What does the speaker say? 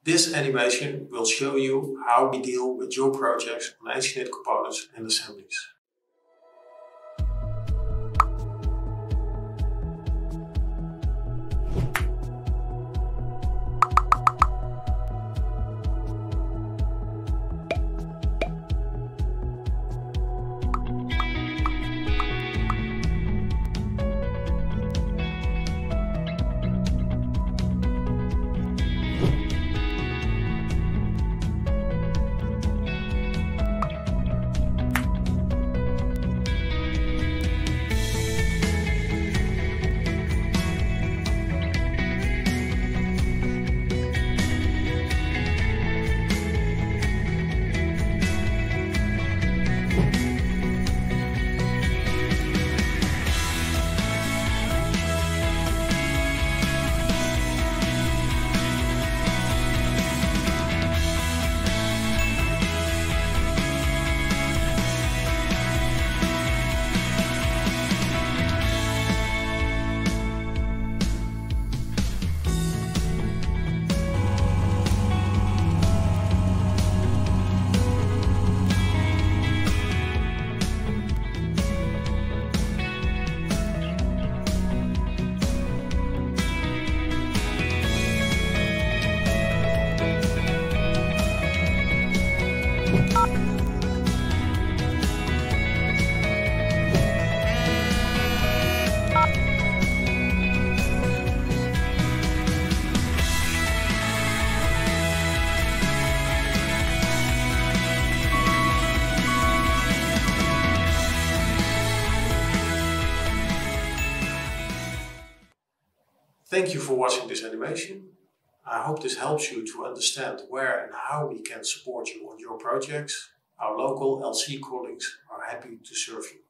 This animation will show you how we deal with your projects on engineered components and assemblies. Thank you for watching this animation. I hope this helps you to understand where and how we can support you on your projects. Our local ELCEE colleagues are happy to serve you.